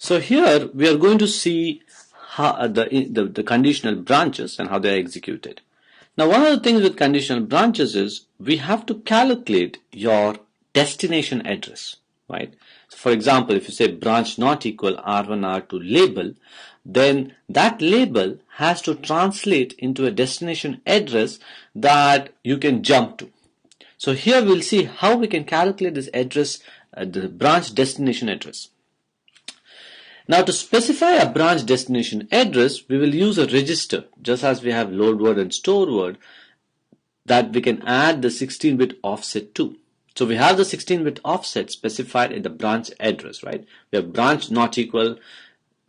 So here we are going to see how the conditional branches and how they are executed. Now, one of the things with conditional branches is we have to calculate your destination address, right? So for example, if you say branch not equal R1 R2 label, then that label has to translate into a destination address that you can jump to. So here we'll see how we can calculate this address, the branch destination address. Now to specify a branch destination address, we will use a register, just as we have load word and store word, that we can add the 16-bit offset to. So we have the 16-bit offset specified in the branch address, right? We have branch not equal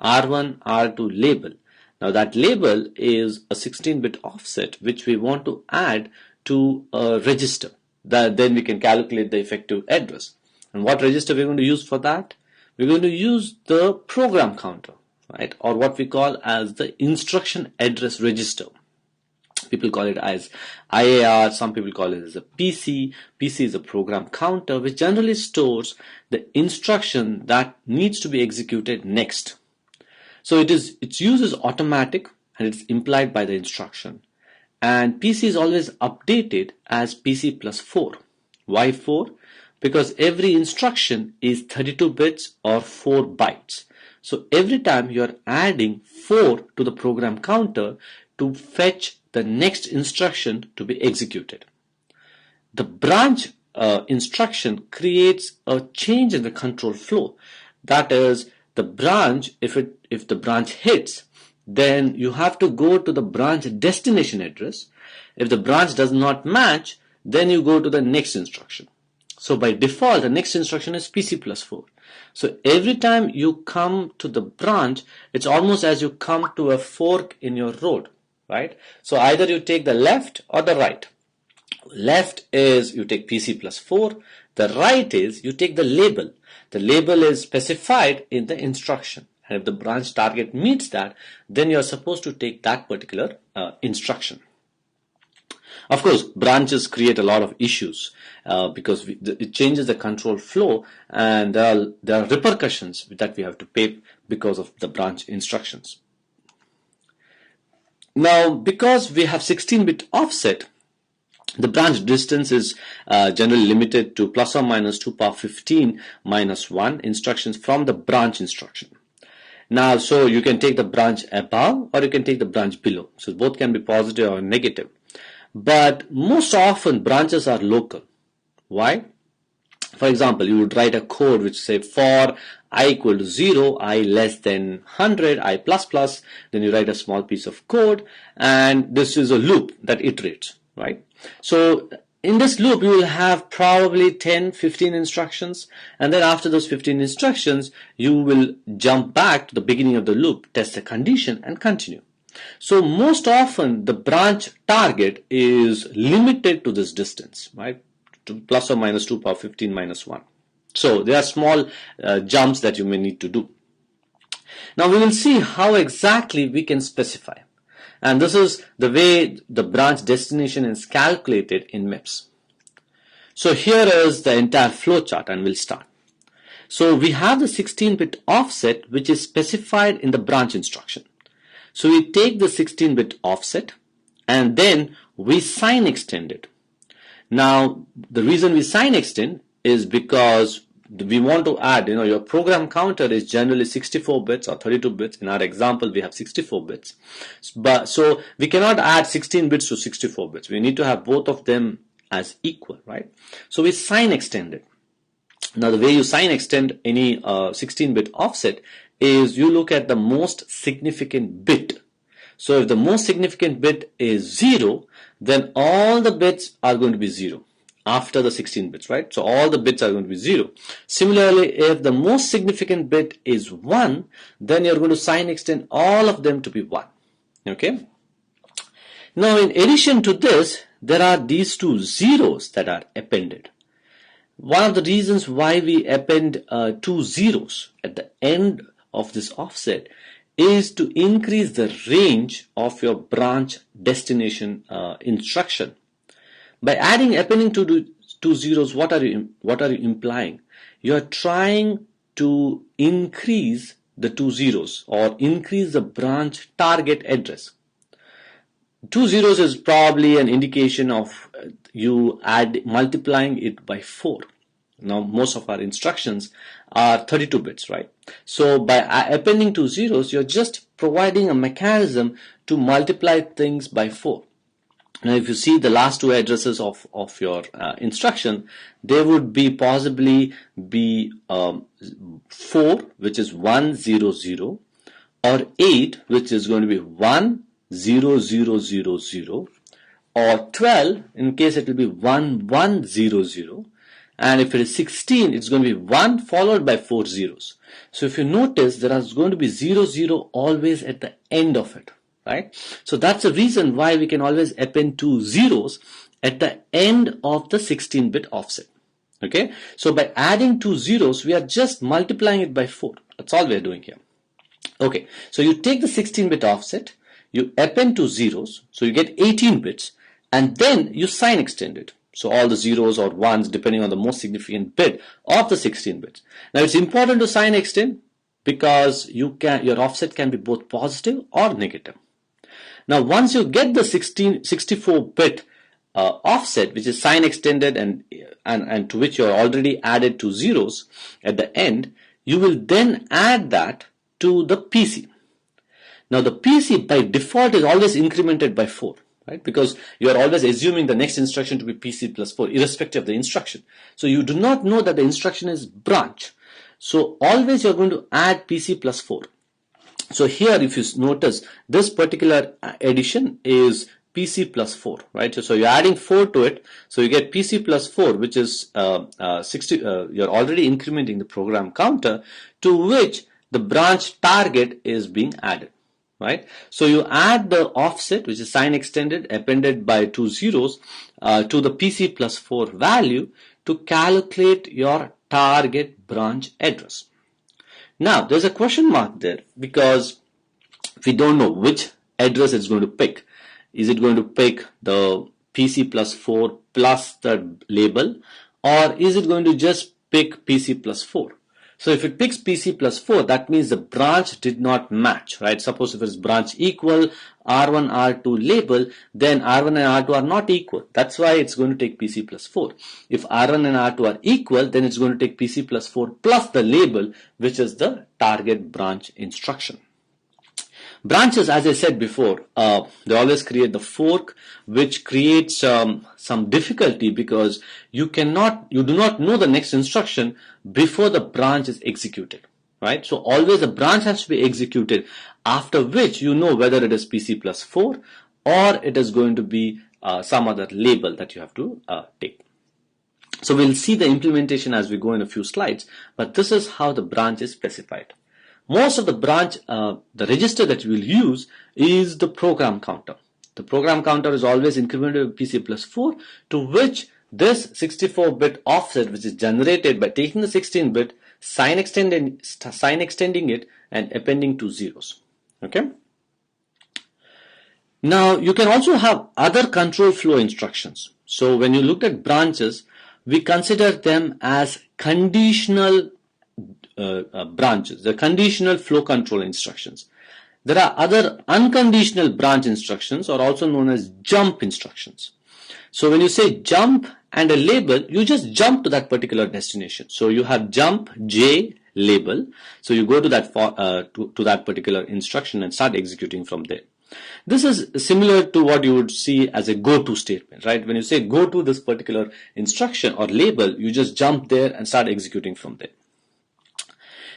R1, R2 label. Now that label is a 16-bit offset which we want to add to a register. Then we can calculate the effective address. And what register we're going to use for that? We're going to use the program counter, right? Or what we call as the instruction address register. People call it as IAR, some people call it as a PC. PC is a program counter which generally stores the instruction that needs to be executed next. So its use is automatic and it's implied by the instruction. And PC is always updated as PC plus 4. Why 4? Because every instruction is 32 bits or 4 bytes. So every time you are adding 4 to the program counter to fetch the next instruction to be executed. The branch instruction creates a change in the control flow. That is, the branch, if the branch hits, then you have to go to the branch destination address. If the branch does not match, then you go to the next instruction. So by default, the next instruction is PC plus 4. So every time you come to the branch, it's almost as you come to a fork in your road, right? So either you take the left or the right. Left is you take PC plus 4. The right is you take the label. The label is specified in the instruction. And if the branch target meets that, then you're supposed to take that particular instruction. Of course, branches create a lot of issues because it changes the control flow, and there are repercussions that we have to pay because of the branch instructions. Now, because we have 16-bit offset, the branch distance is generally limited to plus or minus 2 power 15 minus 1 instructions from the branch instruction. Now, so you can take the branch above or you can take the branch below. So both can be positive or negative. But most often branches are local. Why? For example, you would write a code which say for I equal to 0, I less than 100, I plus plus, then you write a small piece of code, and this is a loop that iterates, right? So in this loop, you will have probably 10, 15 instructions, and then after those 15 instructions, you will jump back to the beginning of the loop, test the condition, and continue. So most often the branch target is limited to this distance, right? To plus or minus 2 power 15 minus 1. So there are small jumps that you may need to do. Now we will see how exactly we can specify. And this is the way the branch destination is calculated in MIPS. So here is the entire flowchart, and we'll start. So we have the 16-bit offset which is specified in the branch instruction. So we take the 16-bit offset and then we sign extend it. Now the reason we sign extend is because we want to add, your program counter is generally 64 bits or 32 bits. In our example, we have 64 bits. So we cannot add 16 bits to 64 bits. We need to have both of them as equal, right? So we sign extend it. Now the way you sign extend any 16-bit offset is you look at the most significant bit. So if the most significant bit is 0, then all the bits are going to be 0 after the 16 bits, right? So all the bits are going to be 0. Similarly, if the most significant bit is 1, then you're going to sign extend all of them to be 1. Okay? Now in addition to this, there are these two zeros that are appended. One of the reasons why we append 2 zeros at the end of this offset is to increase the range of your branch destination instruction. By appending two zeros, what are you implying? You are trying to increase the 2 zeros or increase the branch target address. 2 zeros is probably an indication of you multiplying it by 4. Now most of our instructions are 32 bits, right? So by appending 2 zeros, you're just providing a mechanism to multiply things by 4. Now if you see the last two addresses of your instruction, they would be possibly be 4, which is 100, or 8, which is going to be 10000, or 12, in case it will be 1100, and if it is 16, it's going to be 1 followed by 4 zeros. So if you notice, there is going to be 00 always at the end of it, right? So that's the reason why we can always append 2 zeros at the end of the 16-bit offset. Okay, so by adding 2 zeros, we are just multiplying it by 4. That's all we are doing here. Okay, so you take the 16-bit offset, you append 2 zeros, so you get 18 bits, and then you sign extend it. So all the zeros or ones depending on the most significant bit of the 16 bits. Now it's important to sign extend because your offset can be both positive or negative. Now once you get the 64-bit offset, which is sign extended and to which you are already added 2 zeros at the end, you will then add that to the PC. Now the PC by default is always incremented by 4. Right? Because you are always assuming the next instruction to be PC plus 4 irrespective of the instruction. So you do not know that the instruction is branch. So always you are going to add PC plus 4. So here if you notice, this particular addition is PC plus 4, right? So you're adding 4 to it. So you get PC plus 4, which is 60. You're already incrementing the program counter to which the branch target is being added. Right, so you add the offset, which is sign extended appended by 2 zeros to the PC plus 4 value to calculate your target branch address. Now there's a question mark there because we don't know which address it's going to pick. Is it going to pick the PC plus 4 plus the label, or is it going to just pick PC plus 4? So if it picks PC plus 4, that means the branch did not match, right? Suppose if it's branch equal, R1, R2 label, then R1 and R2 are not equal. That's why it's going to take PC plus 4. If R1 and R2 are equal, then it's going to take PC plus 4 plus the label, which is the target branch instruction. Branches, as I said before, they always create the fork, which creates some difficulty because you do not know the next instruction before the branch is executed, right? So always the branch has to be executed, after which you know whether it is PC plus 4 or it is going to be some other label that you have to take. So we'll see the implementation as we go in a few slides, but this is how the branch is specified. Most of the branch, the register that we will use is the program counter. The program counter is always incremented with PC plus 4, to which this 64-bit offset, which is generated by taking the 16-bit, sign extending it, and appending 2 zeros. Okay. Now you can also have other control flow instructions. So when you look at branches, we consider them as conditional branches, the conditional flow control instructions. There are other unconditional branch instructions, or also known as jump instructions. So when you say jump and a label, you just jump to that particular destination. So you have jump J label. So you go to that to that particular instruction and start executing from there. This is similar to what you would see as a go-to statement, right? When you say go to this particular instruction or label, you just jump there and start executing from there.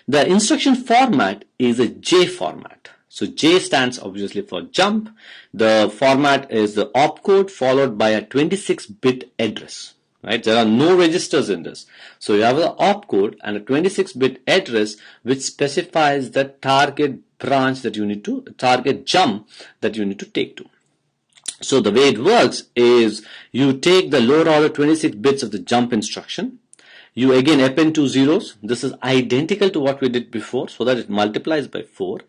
The instruction format is a J format. So J stands obviously for jump. The format is the opcode followed by a 26-bit address, right? There are no registers in this. So you have the opcode and a 26-bit address which specifies the target branch that you need to, target jump that you need to take to. So the way it works is you take the lower order 26 bits of the jump instruction. You again append 2 zeros. This is identical to what we did before, so that it multiplies by 4.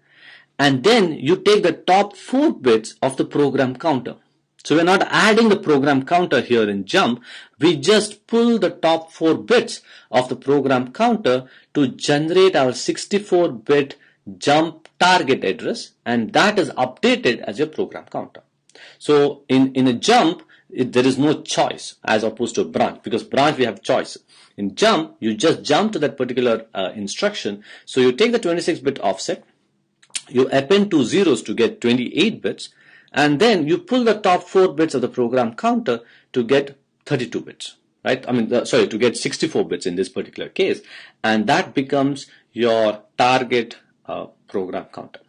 And then you take the top 4 bits of the program counter. So we're not adding the program counter here in jump. We just pull the top 4 bits of the program counter to generate our 64-bit jump target address, and that is updated as your program counter. So in a jump, there is no choice as opposed to a branch, because branch we have choice. In jump, you just jump to that particular instruction. So you take the 26-bit offset, you append 2 zeros to get 28 bits, and then you pull the top 4 bits of the program counter to get 32 bits, right? To get 64 bits in this particular case, and that becomes your target program counter.